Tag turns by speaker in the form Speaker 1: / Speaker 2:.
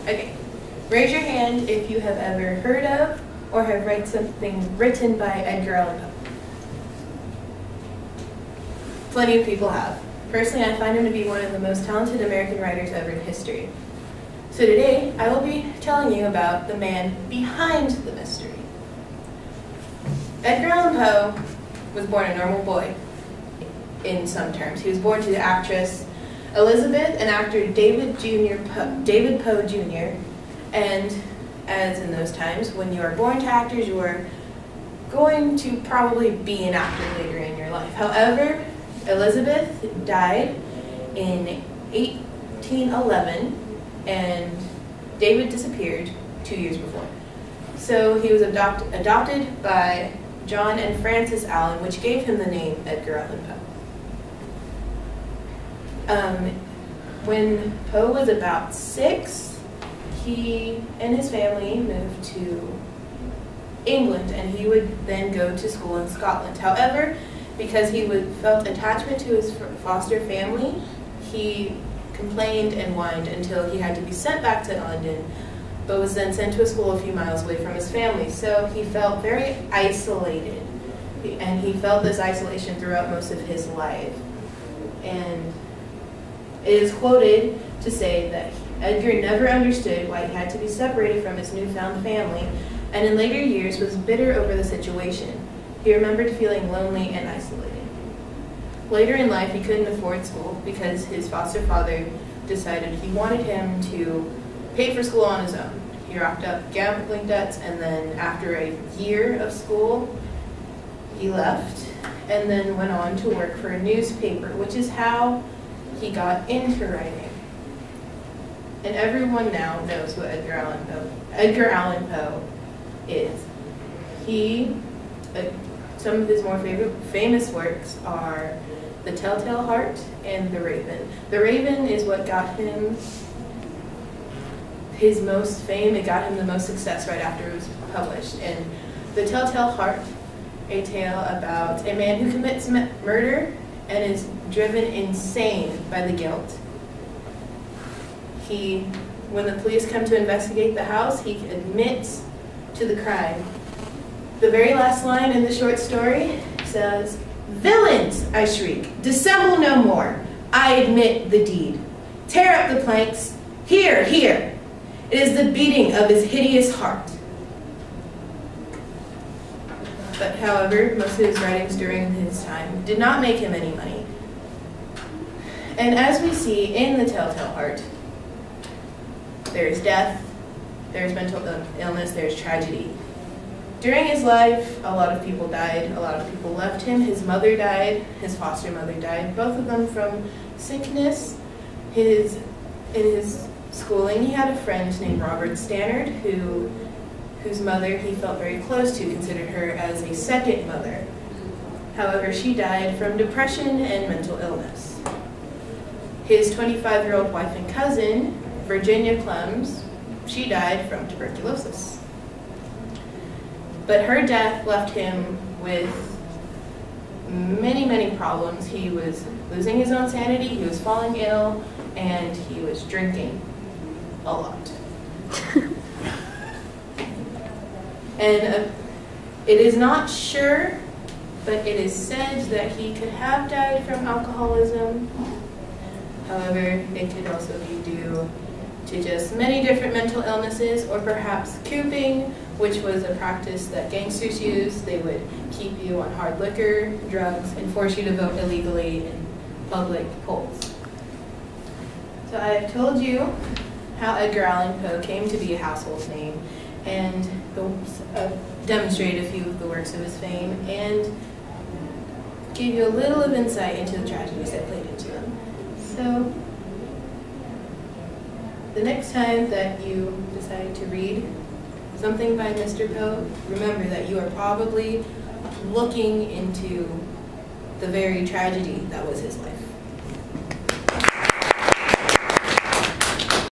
Speaker 1: Okay, raise your hand if you have ever heard of or have read something written by Edgar Allan Poe. Plenty of people have. Personally, I find him to be one of the most talented American writers ever in history. So today, I will be telling you about the man behind the mystery. Edgar Allan Poe was born a normal boy, in some terms. He was born to the actress Elizabeth and actor David Poe Jr. And as in those times, when you are born to actors, you are going to probably be an actor later in your life. However, Elizabeth died in 1811, and David disappeared 2 years before. So he was adopted by John and Frances Allan, which gave him the name Edgar Allan Poe. When Poe was about 6, he and his family moved to England, and he would then go to school in Scotland. However, because he felt attachment to his foster family, he complained and whined until he had to be sent back to London, but was then sent to a school a few miles away from his family. So he felt very isolated, and he felt this isolation throughout most of his life. And it is quoted to say that Edgar never understood why he had to be separated from his newfound family, and in later years was bitter over the situation. He remembered feeling lonely and isolated. Later in life, he couldn't afford school because his foster father decided he wanted him to pay for school on his own. He racked up gambling debts, and then after a year of school, he left and then went on to work for a newspaper, which is how he got into writing. And everyone now knows who Edgar Allan Poe is. Some of his more famous works are The Telltale Heart and The Raven. The Raven is what got him his most fame. It got him the most success right after it was published. And The Telltale Heart, a tale about a man who commits murder and is driven insane by the guilt. When the police come to investigate the house, he admits to the crime. The very last line in the short story says, "Villains, I shriek, dissemble no more. I admit the deed. Tear up the planks. Here, here. It is the beating of his hideous heart." But however, most of his writings during his time did not make him any money. And as we see in The Telltale Heart, there is death, there is mental illness, there is tragedy. During his life, a lot of people died, a lot of people left him. His mother died, his foster mother died, both of them from sickness. In his schooling, he had a friend named Robert Stannard, whose mother he felt very close to, considered her as a second mother. However, she died from depression and mental illness. His 25-year-old wife and cousin, Virginia Clems, she died from tuberculosis. But her death left him with many, many problems. He was losing his own sanity, he was falling ill, and he was drinking a lot. And it is not sure, but it is said that he could have died from alcoholism. However, it could also be due to just many different mental illnesses, or perhaps cooping, which was a practice that gangsters used. They would keep you on hard liquor, drugs, and force you to vote illegally in public polls. So I have told you how Edgar Allan Poe came to be a household name, and demonstrated a few of the works of his fame, and gave you a little of insight into the tragedies that played into him. So the next time that you decide to read something by Mr. Poe, remember that you are probably looking into the very tragedy that was his life.